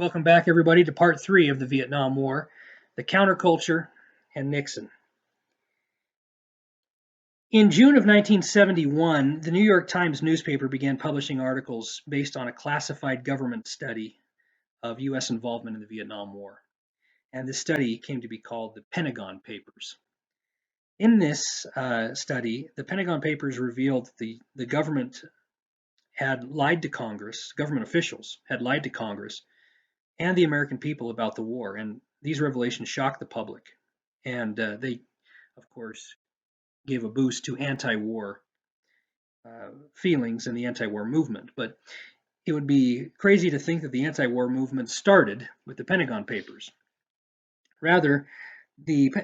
Welcome back, everybody, to part 3 of the Vietnam War, the counterculture and Nixon. In June of 1971, the New York Times newspaper began publishing articles based on a classified government study of U.S. involvement in the Vietnam War. And this study came to be called the Pentagon Papers. In this study, the Pentagon Papers revealed that the government had lied to Congress, government officials had lied to Congress and the American people about the war. And these revelations shocked the public. And they, of course, gave a boost to anti-war feelings and the anti-war movement. But it would be crazy to think that the anti-war movement started with the Pentagon Papers. Rather, the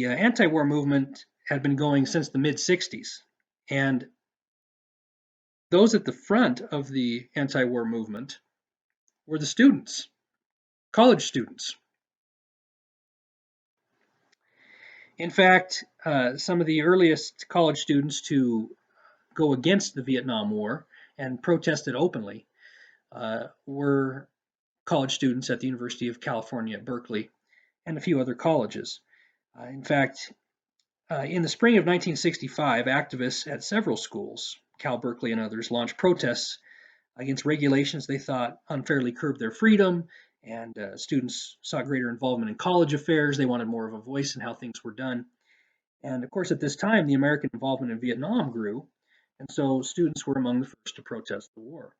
anti-war movement had been going since the mid-60s. And those at the front of the anti-war movement were the students, college students. In fact, some of the earliest college students to go against the Vietnam War and protested openly were college students at the University of California at Berkeley and a few other colleges. In fact, in the spring of 1965, activists at several schools, CAL-BERKELEY and others, launched protests against regulations they thought unfairly curbed their freedom, and students sought greater involvement in college affairs. They wanted more of a voice in how things were done. And of course, at this time, the American involvement in Vietnam grew, and so students were among the first to protest the war.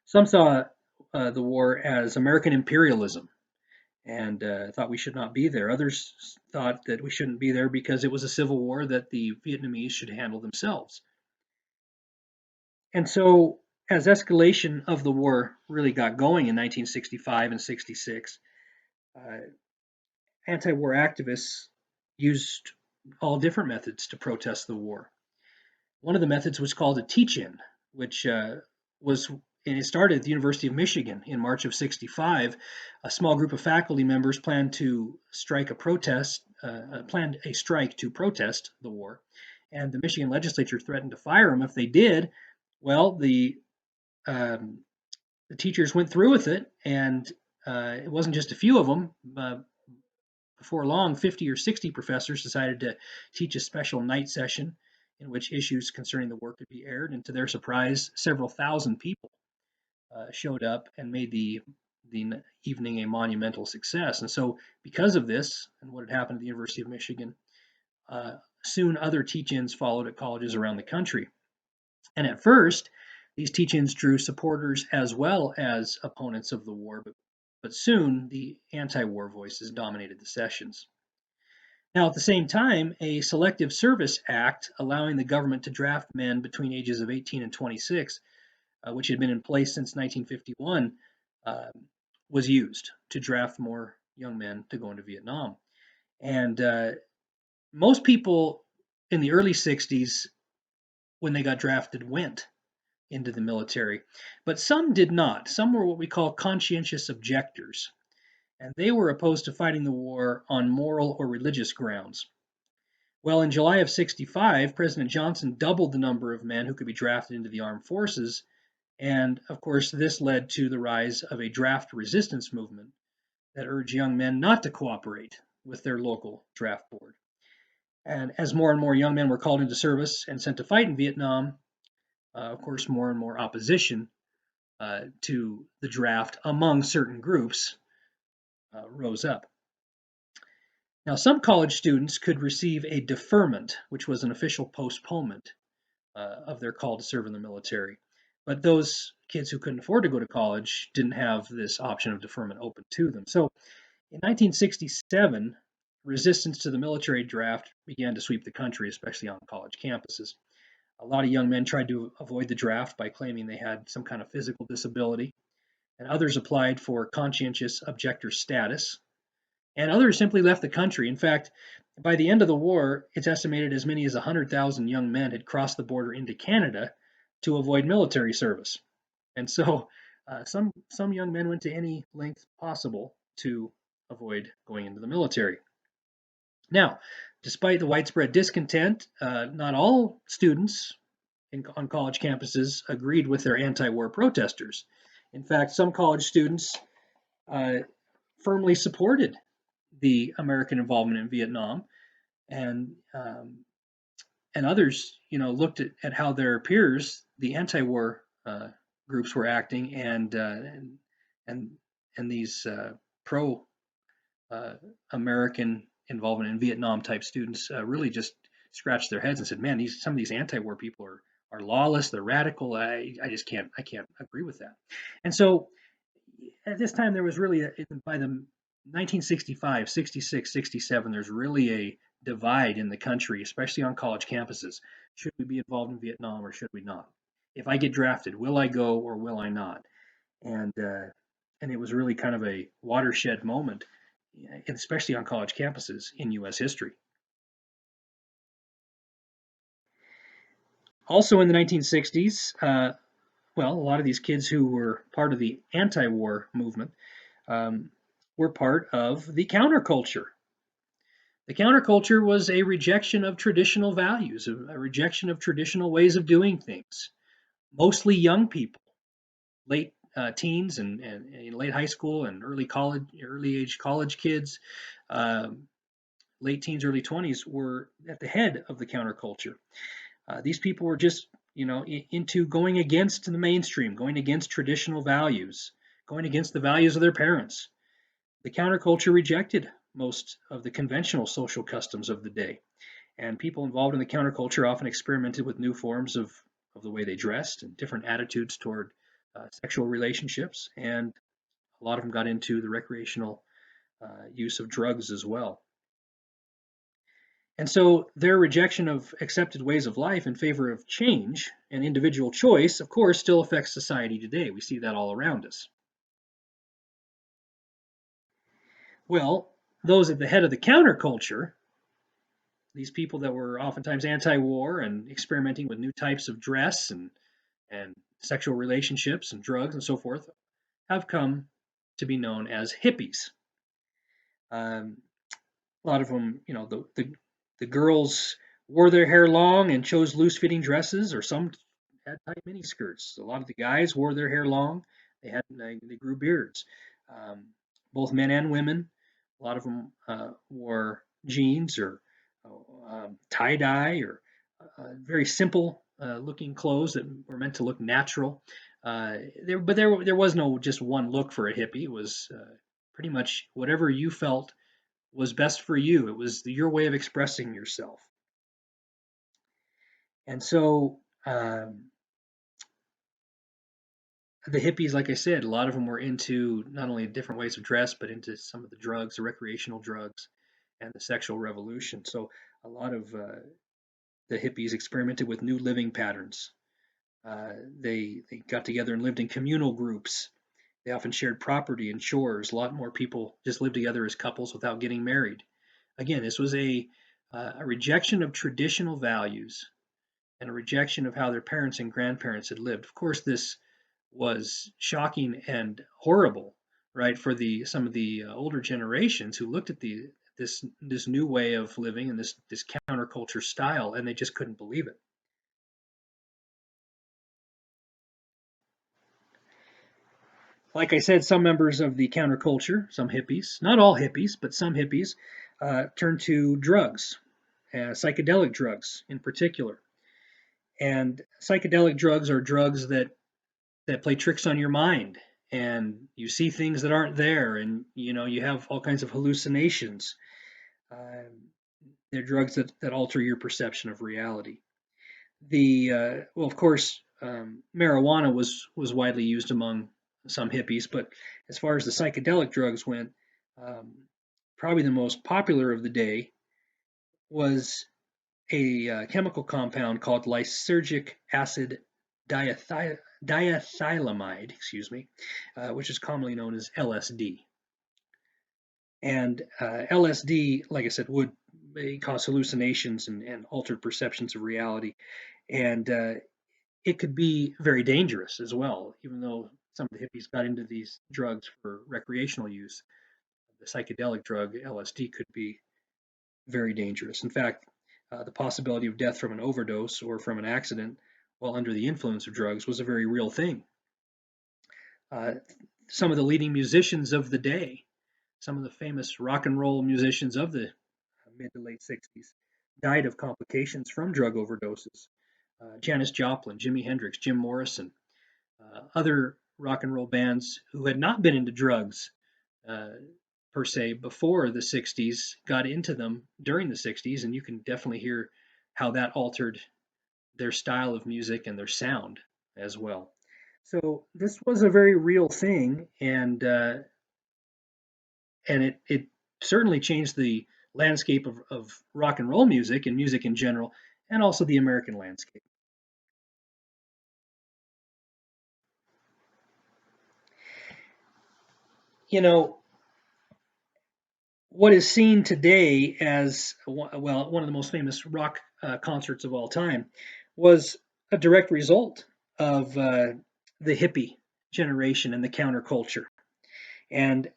Some saw the war as American imperialism and thought we should not be there. Others thought that we shouldn't be there because it was a civil war that the Vietnamese should handle themselves. And so, as escalation of the war really got going in 1965 and 66, anti-war activists used all different methods to protest the war. One of the methods was called a teach-in, which it started at the University of Michigan in March of 65. A small group of faculty members planned a strike to protest the war, and the Michigan legislature threatened to fire them if they did. Well, the teachers went through with it, and it wasn't just a few of them. Before long, 50 or 60 professors decided to teach a special night session in which issues concerning the war could be aired, and to their surprise, several thousand people showed up and made the evening a monumental success. And so, because of this and what had happened at the University of Michigan, soon other teach-ins followed at colleges around the country. And at first, these teach-ins drew supporters as well as opponents of the war, but soon the anti-war voices dominated the sessions. Now, at the same time, a Selective Service Act allowing the government to draft men between ages of 18 and 26, which had been in place since 1951, was used to draft more young men to go into Vietnam. And most people in the early 60s, when they got drafted, went into the military, but some did not. Some were what we call conscientious objectors, and they were opposed to fighting the war on moral or religious grounds. Well, in July of 65, President Johnson doubled the number of men who could be drafted into the armed forces, and of course this led to the rise of a draft resistance movement that urged young men not to cooperate with their local draft board. And as more and more young men were called into service and sent to fight in Vietnam, of course, more and more opposition to the draft among certain groups rose up. Now, some college students could receive a deferment, which was an official postponement of their call to serve in the military. But those kids who couldn't afford to go to college didn't have this option of deferment open to them. So in 1967, resistance to the military draft began to sweep the country, especially on college campuses. A lot of young men tried to avoid the draft by claiming they had some kind of physical disability, and others applied for conscientious objector status, and others simply left the country. In fact, by the end of the war, it's estimated as many as 100,000 young men had crossed the border into Canada to avoid military service. And so some young men went to any length possible to avoid going into the military. Now, despite the widespread discontent, not all students on college campuses agreed with their anti-war protesters. In fact, some college students uh, firmly supported the American involvement in Vietnam, and and others, looked at how their peers, the anti-war groups, were acting, and and these pro uh, American involvement in Vietnam type students really just scratched their heads and said, "Man, some of these anti-war people are lawless, they're radical. I just can't agree with that." And so at this time, there was really by the 1965, 66, 67, there's really a divide in the country, especially on college campuses. Should we be involved in Vietnam or should we not? If I get drafted, will I go or will I not? And uh, and it was really kind of a watershed moment, especially on college campuses in U.S. history. Also in the 1960s, well, a lot of these kids who were part of the anti-war movement um, were part of the counterculture. The counterculture was a rejection of traditional values, a rejection of traditional ways of doing things. Mostly young people, late teens and late high school and early college, early age college kids, um, late teens, early 20s were at the head of the counterculture. These people were just, into going against the mainstream, going against traditional values, going against the values of their parents. The counterculture rejected most of the conventional social customs of the day, and people involved in the counterculture often experimented with new forms of the way they dressed and different attitudes toward sexual relationships, and a lot of them got into the recreational use of drugs as well. And so their rejection of accepted ways of life in favor of change and individual choice, of course, still affects society today. We see that all around us. Well, those at the head of the counterculture, these people that were oftentimes anti-war and experimenting with new types of dress and sexual relationships and drugs and so forth, have come to be known as hippies. Um, a lot of them, the girls wore their hair long and chose loose-fitting dresses, or some had tight mini skirts. A lot of the guys wore their hair long; they grew beards. Um, Both men and women. A lot of them wore jeans or tie dye or very simple looking clothes that were meant to look natural. There was no just one look for a hippie. It was pretty much whatever you felt was best for you. It was your way of expressing yourself. And so the hippies, like I said, a lot of them were into not only different ways of dress, but into some of the drugs, the recreational drugs, and the sexual revolution. So a lot of the hippies experimented with new living patterns. They got together and lived in communal groups. They often shared property and chores. A lot more people just lived together as couples without getting married. Again, this was a rejection of traditional values and a rejection of how their parents and grandparents had lived. Of course, this was shocking and horrible, right, for the some of the older generations who looked at this new way of living and this counterculture style, and they just couldn't believe it. Like I said, some members of the counterculture, some hippies, not all hippies, but some hippies, turned to drugs, psychedelic drugs in particular. And psychedelic drugs are drugs that play tricks on your mind, and you see things that aren't there, and you have all kinds of hallucinations. Um, they're drugs that alter your perception of reality. Well, of course, marijuana was widely used among some hippies, but as far as the psychedelic drugs went, um, probably the most popular of the day was a chemical compound called lysergic acid diethylamide, excuse me, which is commonly known as LSD. And LSD, like I said, would cause hallucinations and altered perceptions of reality. And it could be very dangerous as well, even though some of the hippies got into these drugs for recreational use. The psychedelic drug LSD could be very dangerous. In fact, the possibility of death from an overdose or from an accident while under the influence of drugs was a very real thing. Uh, some of the leading musicians of the day, some of the famous rock and roll musicians of the mid to late 60s, died of complications from drug overdoses. Janis Joplin, Jimi Hendrix, Jim Morrison, other rock and roll bands who had not been into drugs uh, per se before the 60s got into them during the 60s, and you can definitely hear how that altered their style of music and their sound as well. So this was a very real thing, and it certainly changed the landscape of rock and roll music and music in general, and also the American landscape. You know, what is seen today as well one of the most famous rock concerts of all time was a direct result of the hippie generation and the counterculture, and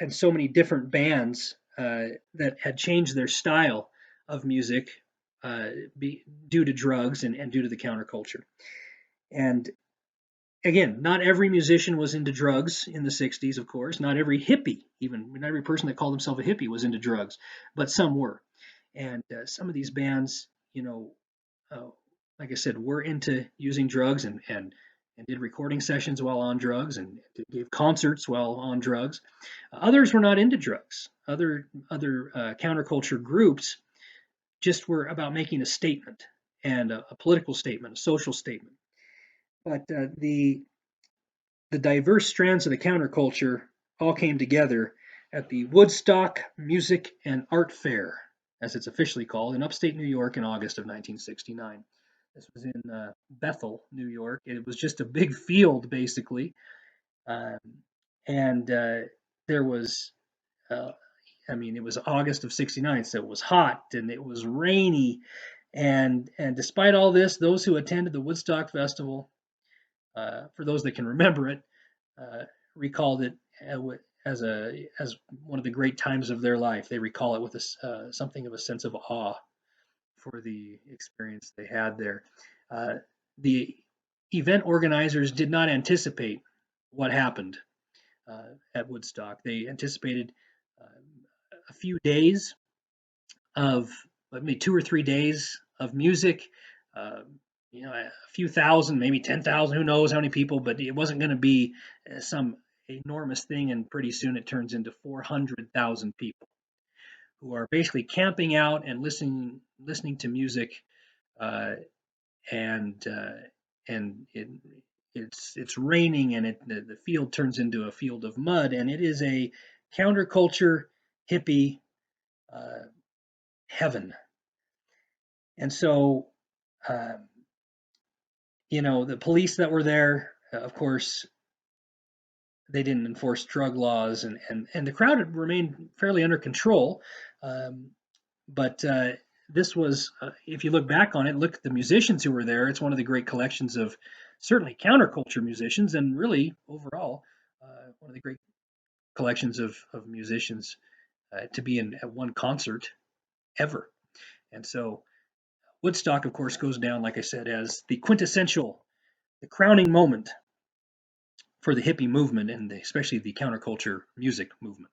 so many different bands that had changed their style of music uh, due to drugs and due to the counterculture. And again, not every musician was into drugs in the 60s, of course. Not every hippie, even not every person that called himself a hippie was into drugs, but some were. And some of these bands, uh, like I said, were into using drugs and did recording sessions while on drugs and gave concerts while on drugs. Others were not into drugs. Other counterculture groups just were about making a statement and a political statement, a social statement. But the diverse strands of the counterculture all came together at the Woodstock Music and Art Fair, as it's officially called, in upstate New York in August of 1969. This was in Bethel, New York. It was just a big field, basically. Um, and there was, uh, I mean, it was August of 69, so it was hot and it was rainy. And despite all this, those who attended the Woodstock Festival, for those that can remember it, uh, recalled it as one of the great times of their life. They recall it with something of a sense of awe for the experience they had there. The event organizers did not anticipate what happened at Woodstock. They anticipated uh, a few days of maybe 2 or 3 days of music. Uh, a few thousand, maybe 10,000, who knows how many people, but it wasn't going to be some enormous thing. And pretty soon it turns into 400,000 people who are basically camping out and listening to music, uh, and it's raining, and the field turns into a field of mud, and it is a counterculture hippie uh, heaven. And so, um, the police that were there, of course, they didn't enforce drug laws, and the crowd had remained fairly under control. Um, but this was, if you look back on it, look at the musicians who were there. It's one of the great collections of certainly counterculture musicians, and really overall, one of the great collections of musicians to be in at one concert ever. And so Woodstock, of course, goes down, like I said, as the quintessential, the crowning moment for the hippie movement and especially the counterculture music movement.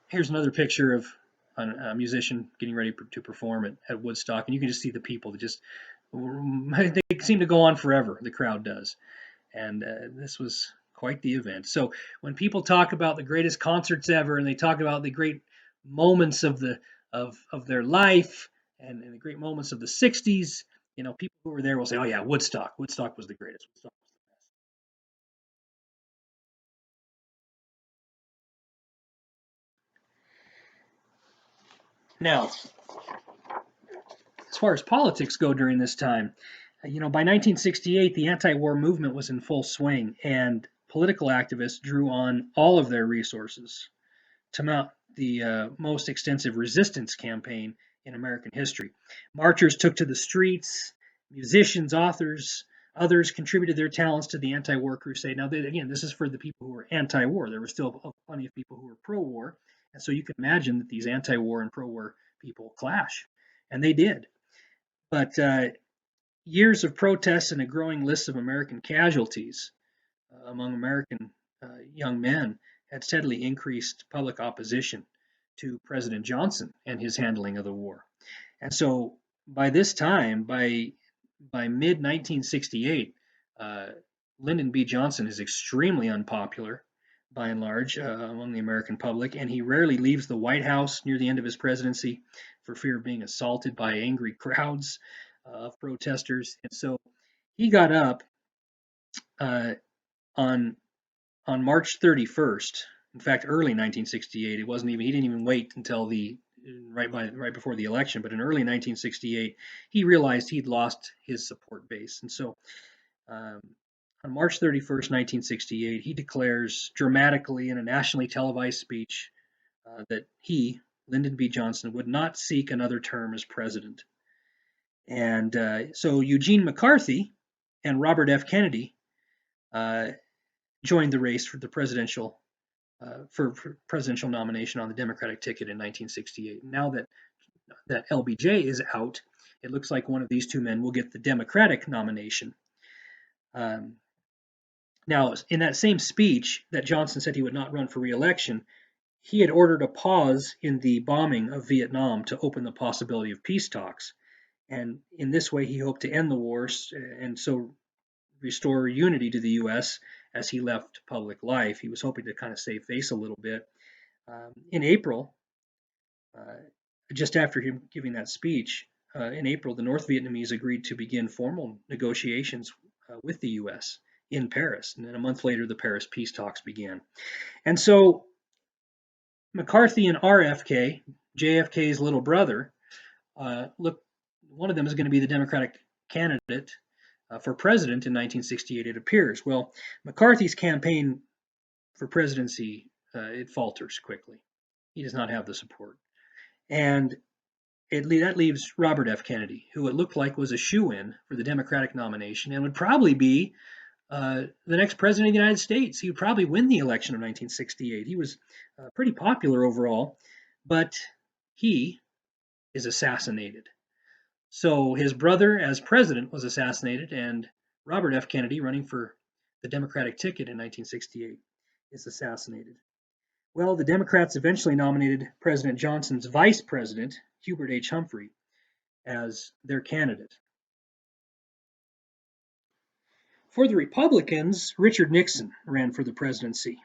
Here's another picture of a musician getting ready to perform at Woodstock, and you can just see the people that just they seem to go on forever. The crowd does, and this was quite the event. So when people talk about the greatest concerts ever, and they talk about the great moments of their life and the great moments of the '60s, people who were there will say, "Oh yeah, Woodstock. Woodstock was the greatest. Woodstock was the best." Now, as far as politics go during this time, by 1968, the anti-war movement was in full swing, and political activists drew on all of their resources to mount the most extensive resistance campaign in American history. Marchers took to the streets, musicians, authors, others contributed their talents to the anti-war crusade. Now, again, this is for the people who were anti-war. There were still plenty of people who were pro-war, and so you can imagine that these anti-war and pro-war people clash, and they did. But years of protests and a growing list of American casualties among American young men had steadily increased public opposition to President Johnson and his handling of the war. And so by this time, by mid 1968, uh, Lyndon B. Johnson is extremely unpopular by and large among the American public, and he rarely leaves the White House near the end of his presidency for fear of being assaulted by angry crowds of protesters. And so he got up uh, on March 31st. In fact, early 1968. It wasn't even. He didn't even wait until the right before the election. But in early 1968, he realized he'd lost his support base, and so um, on March 31st, 1968, he declares dramatically in a nationally televised speech that he, Lyndon B. Johnson, would not seek another term as president. And so Eugene McCarthy and Robert F. Kennedy uh, joined the race for the presidential nomination on the Democratic ticket in 1968. Now that LBJ is out, it looks like one of these two men will get the Democratic nomination. Um, Now, in that same speech that Johnson said he would not run for re-election, he had ordered a pause in the bombing of Vietnam to open the possibility of peace talks. And in this way, he hoped to end the wars and so restore unity to the U.S. as he left public life. He was hoping to kind of save face a little bit. In April, uh, just after him giving that speech, in April, the North Vietnamese agreed to begin formal negotiations with the U.S. in Paris. And then a month later, the Paris peace talks began. And so McCarthy and RFK, JFK's little brother, look, one of them is going to be the Democratic candidate for president in 1968, it appears. Well, McCarthy's campaign for presidency, it falters quickly. He does not have the support. And that leaves Robert F. Kennedy, who it looked like was a shoo-in for the Democratic nomination and would probably be the next president of the United States. He would probably win the election of 1968. He was pretty popular overall, but he is assassinated. So his brother, as president, was assassinated, and Robert F. Kennedy, running for the Democratic ticket in 1968, is assassinated. Well, the Democrats eventually nominated President Johnson's vice president, Hubert H. Humphrey, as their candidate. For the Republicans, Richard Nixon ran for the presidency.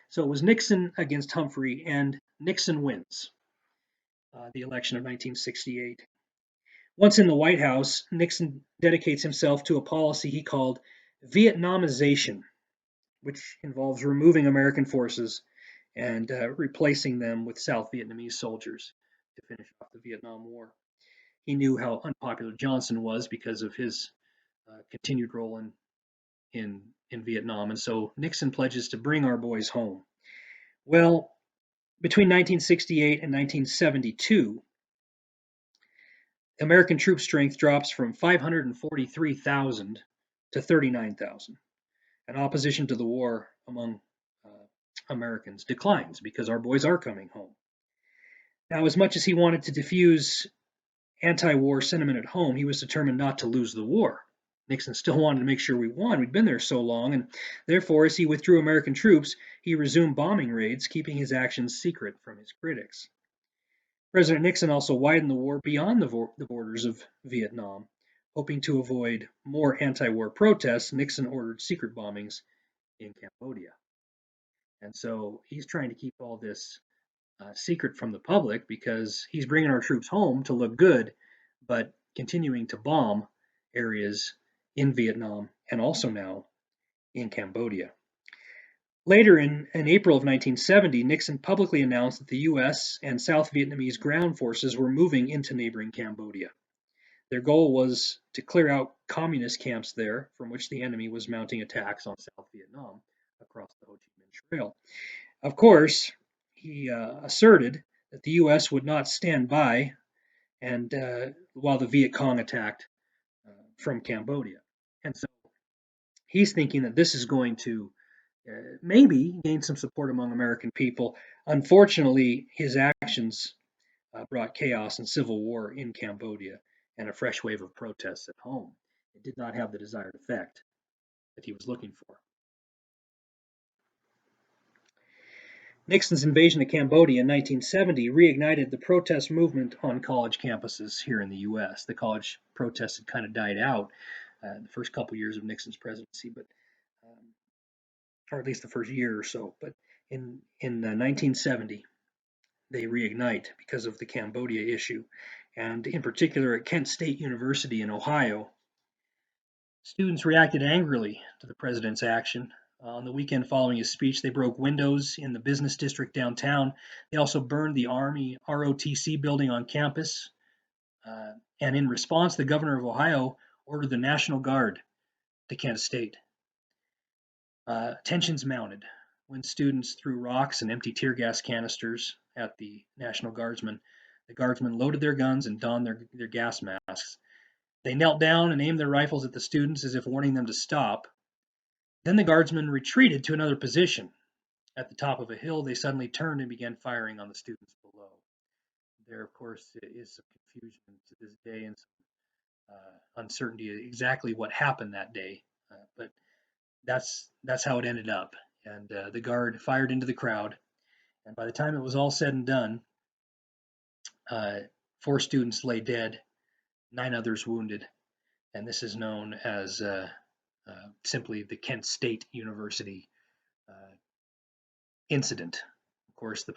So it was Nixon against Humphrey, and Nixon wins the election of 1968. Once in the White House, Nixon dedicates himself to a policy he called Vietnamization, which involves removing American forces and replacing them with South Vietnamese soldiers to finish off the Vietnam War. He knew how unpopular Johnson was because of his continued role in Vietnam, and so Nixon pledges to bring our boys home. Well, between 1968 and 1972, American troop strength drops from 543,000 to 39,000, and opposition to the war among Americans declines because our boys are coming home. Now, as much as he wanted to diffuse anti-war sentiment at home, he was determined not to lose the war. Nixon still wanted to make sure we won. We'd been there so long, and therefore, as he withdrew American troops, he resumed bombing raids, keeping his actions secret from his critics. President Nixon also widened the war beyond the borders of Vietnam. Hoping to avoid more anti-war protests, Nixon ordered secret bombings in Cambodia. And so he's trying to keep all this secret from the public because he's bringing our troops home to look good, but continuing to bomb areas in Vietnam and also now in Cambodia. Later in April of 1970, Nixon publicly announced that the U.S. and South Vietnamese ground forces were moving into neighboring Cambodia. Their goal was to clear out communist camps there from which the enemy was mounting attacks on South Vietnam across the Ho Chi Minh Trail. Of course, he asserted that the U.S. would not stand by and while the Viet Cong attacked from Cambodia. And so he's thinking that this is going to maybe gain some support among American people. Unfortunately, his actions brought chaos and civil war in Cambodia and a fresh wave of protests at home. It did not have the desired effect that he was looking for. Nixon's invasion of Cambodia in 1970 reignited the protest movement on college campuses here in the U.S. The college protests had kind of died out the first couple years of Nixon's presidency, but or at least the first year or so. But in 1970, they reignite because of the Cambodia issue, and in particular at Kent State University in Ohio, students reacted angrily to the president's action. On the weekend following his speech, they broke windows in the business district downtown. They also burned the Army ROTC building on campus. And in response, the governor of Ohio ordered the National Guard to Kent State. Tensions mounted when students threw rocks and empty tear gas canisters at the National Guardsmen. The guardsmen loaded their guns and donned their gas masks. They knelt down and aimed their rifles at the students as if warning them to stop. Then the guardsmen retreated to another position. At the top of a hill, they suddenly turned and began firing on the students below. There, of course, is some confusion to this day and some uncertainty exactly what happened that day. But that's how it ended up. And the guard fired into the crowd. And by the time it was all said and done, 4 students lay dead, 9 others wounded. And this is known as simply the Kent State University incident. Of course, the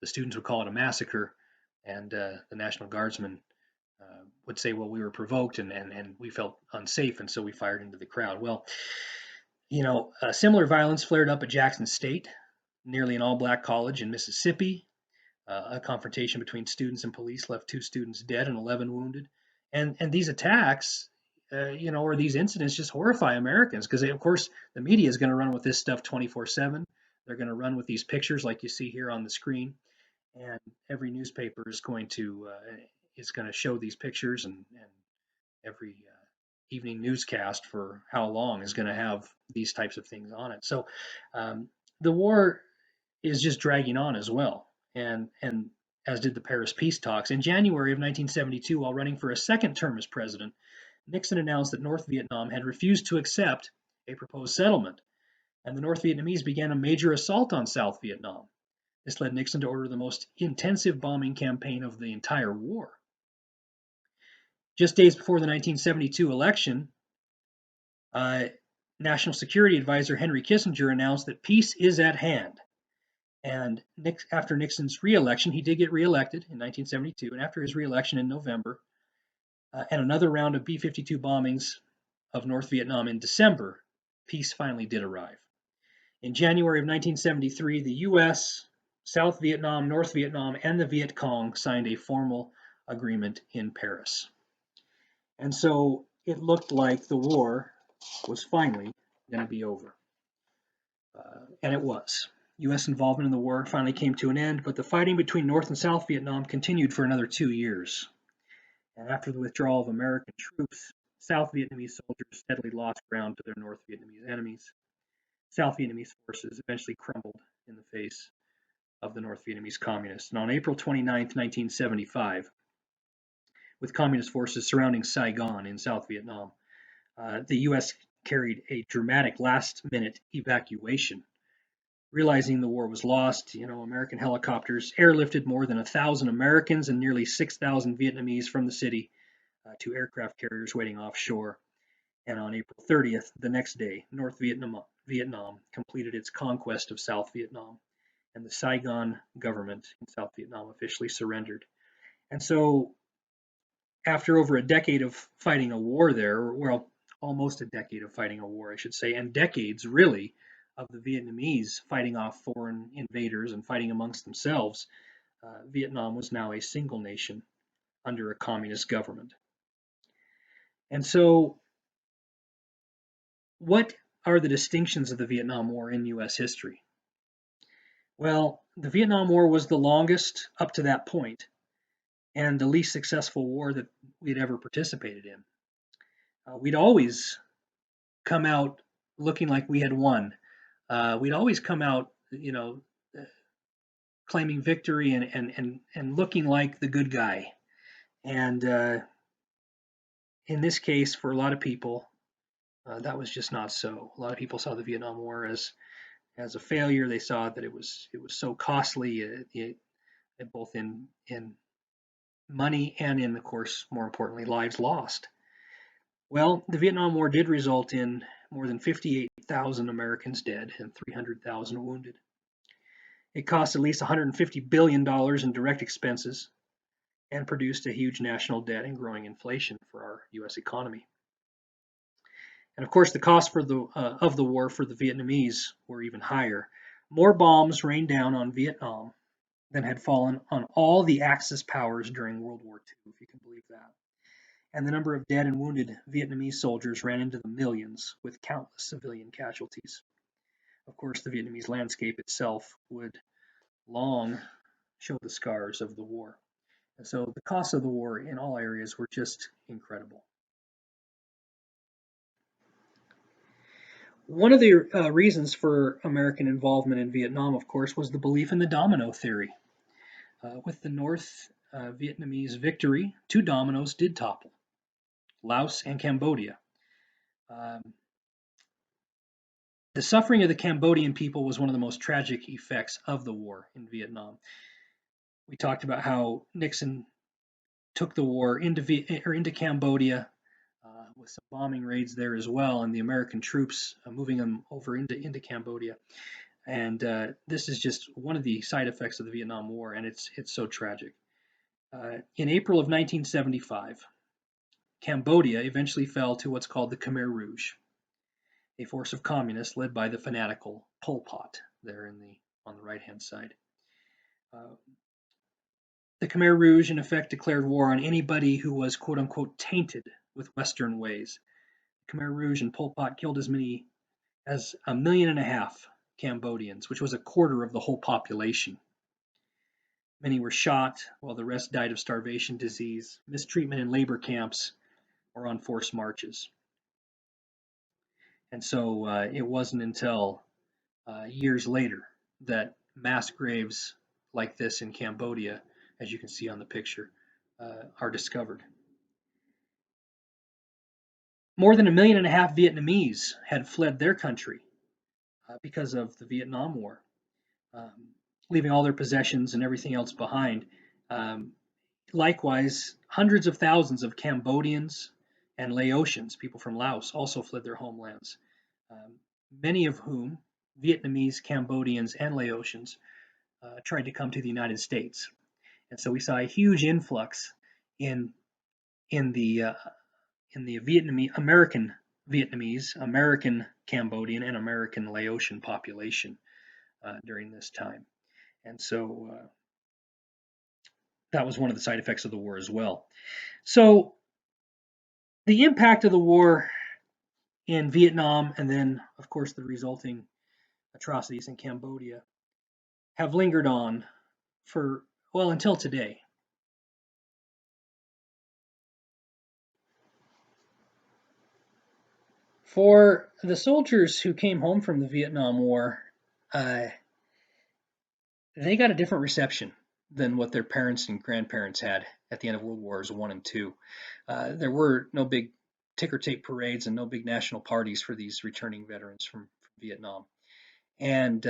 students would call it a massacre, and the National Guardsmen would say, well, we were provoked and we felt unsafe, and so we fired into the crowd. Well, similar violence flared up at Jackson State, nearly an all-black college in Mississippi. A confrontation between students and police left 2 students dead and 11 wounded. And these attacks, or these incidents just horrify Americans because, of course, the media is going to run with this stuff 24/7. They're going to run with these pictures like you see here on the screen, and every newspaper is going to show these pictures, and every evening newscast for how long is going to have these types of things on it. So the war is just dragging on as well, and as did the Paris peace talks. In January of 1972, while running for a second term as president, Nixon announced that North Vietnam had refused to accept a proposed settlement, and the North Vietnamese began a major assault on South Vietnam. This led Nixon to order the most intensive bombing campaign of the entire war. Just days before the 1972 election, National Security Advisor Henry Kissinger announced that peace is at hand. And after Nixon's re-election, he did get re-elected in 1972, and after his re-election in November, and another round of B-52 bombings of North Vietnam in December, peace finally did arrive. In January of 1973, the U.S., South Vietnam, North Vietnam, and the Viet Cong signed a formal agreement in Paris. And so it looked like the war was finally going to be over. And it was. U.S. involvement in the war finally came to an end, but the fighting between North and South Vietnam continued for another 2 years. And after the withdrawal of American troops, South Vietnamese soldiers steadily lost ground to their North Vietnamese enemies. South Vietnamese forces eventually crumbled in the face of the North Vietnamese communists. And on April 29, 1975, with communist forces surrounding Saigon in South Vietnam, the U.S. carried a dramatic last-minute evacuation. Realizing the war was lost, American helicopters airlifted more than 1,000 Americans and nearly 6,000 Vietnamese from the city to aircraft carriers waiting offshore. And on April 30th, the next day, North Vietnam completed its conquest of South Vietnam, and the Saigon government in South Vietnam officially surrendered. And so, after over a decade of fighting a war there, well, almost a decade of fighting a war, I should say, and decades, really, of the Vietnamese fighting off foreign invaders and fighting amongst themselves, Vietnam was now a single nation under a communist government. And so, what are the distinctions of the Vietnam War in U.S. history? Well, the Vietnam War was the longest up to that point, and the least successful war that we'd ever participated in. We'd always come out looking like we had won. We'd always come out, claiming victory and looking like the good guy. And in this case, for a lot of people, that was just not so. A lot of people saw the Vietnam War as as a failure. They saw that it was so costly, both in money and in, of course, more importantly, lives lost. Well, the Vietnam War did result in more than 58,000 Americans dead and 300,000 wounded. It cost at least $150 billion in direct expenses and produced a huge national debt and growing inflation for our U.S. economy. And of course, the cost of the war for the Vietnamese were even higher. More bombs rained down on Vietnam than had fallen on all the Axis powers during World War II, if you can believe that. And the number of dead and wounded Vietnamese soldiers ran into the millions, with countless civilian casualties. Of course, the Vietnamese landscape itself would long show the scars of the war. And so the costs of the war in all areas were just incredible. One of the reasons for American involvement in Vietnam, of course, was the belief in the domino theory. With the North Vietnamese victory, 2 dominoes did topple, Laos and Cambodia. The suffering of the Cambodian people was one of the most tragic effects of the war in Vietnam. We talked about how Nixon took the war into Cambodia with some bombing raids there as well, and the American troops moving them over into Cambodia. And this is just one of the side effects of the Vietnam War, and it's so tragic. In April of 1975, Cambodia eventually fell to what's called the Khmer Rouge, a force of communists led by the fanatical Pol Pot there on the right-hand side. The Khmer Rouge, in effect, declared war on anybody who was, quote-unquote, tainted with Western ways. Khmer Rouge and Pol Pot killed as many as 1.5 million Cambodians, which was a quarter of the whole population. Many were shot, while the rest died of starvation, disease, mistreatment in labor camps, or on forced marches. And so it wasn't until years later that mass graves like this in Cambodia, as you can see on the picture, are discovered. More than 1.5 million Vietnamese had fled their country because of the Vietnam War, leaving all their possessions and everything else behind. Likewise, hundreds of thousands of Cambodians and Laotians, people from Laos, also fled their homelands, many of whom, Vietnamese, Cambodians, and Laotians, tried to come to the United States. And so we saw a huge influx in the American Vietnamese, American Cambodian, and American Laotian population during this time. And so that was one of the side effects of the war as well. So the impact of the war in Vietnam, and then, of course, the resulting atrocities in Cambodia, have lingered on for, well, until today. For the soldiers who came home from the Vietnam War, they got a different reception than what their parents and grandparents had at the end of World Wars I and II. There were no big ticker tape parades and no big national parties for these returning veterans from Vietnam. And,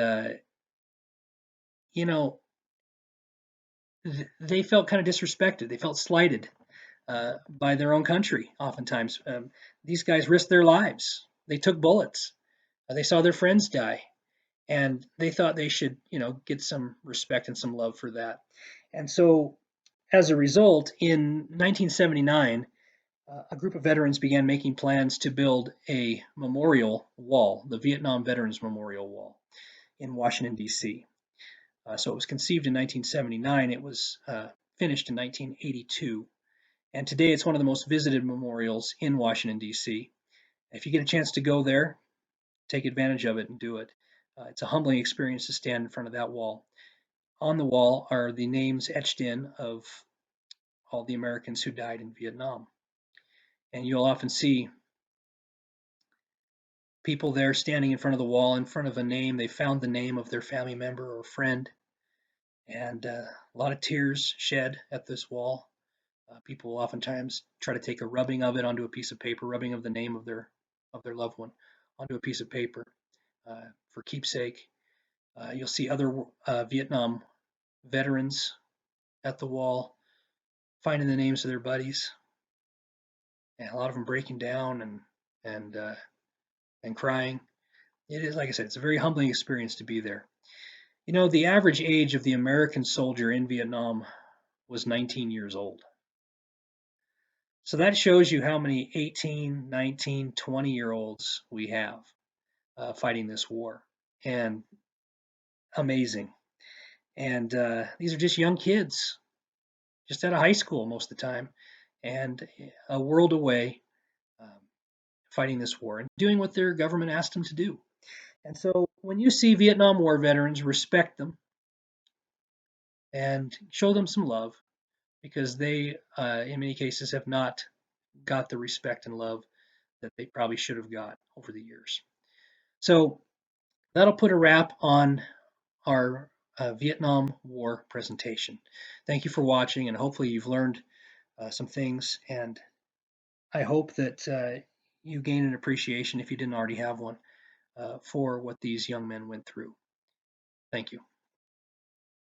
they felt kind of disrespected. They felt slighted by their own country, oftentimes. These guys risked their lives. They took bullets. They saw their friends die. And they thought they should, get some respect and some love for that. And so, as a result, in 1979, a group of veterans began making plans to build a memorial wall, the Vietnam Veterans Memorial Wall, in Washington, D.C. So it was conceived in 1979. It was finished in 1982. And today it's one of the most visited memorials in Washington, D.C. If you get a chance to go there, take advantage of it and do it. It's a humbling experience to stand in front of that wall. On the wall are the names etched in of all the Americans who died in Vietnam. And you'll often see people there standing in front of the wall, in front of a name. They found the name of their family member or friend. And a lot of tears shed at this wall. People will oftentimes try to take a rubbing of it onto a piece of paper, rubbing of the name of their loved one onto a piece of paper for keepsake. You'll see other Vietnam veterans at the wall, finding the names of their buddies, and a lot of them breaking down and crying. It is, like I said, it's a very humbling experience to be there. You know, the average age of the American soldier in Vietnam was 19 years old. So that shows you how many 18, 19, 20-year-olds we have fighting this war. And amazing. And these are just young kids, just out of high school most of the time, and a world away um, fighting this war and doing what their government asked them to do. And so when you see Vietnam War veterans, respect them and show them some love because they, in many cases, have not got the respect and love that they probably should have got over the years. So that'll put a wrap on our Vietnam War presentation. Thank you for watching, and hopefully you've learned some things, and I hope that you gain an appreciation, if you didn't already have one, for what these young men went through. Thank you.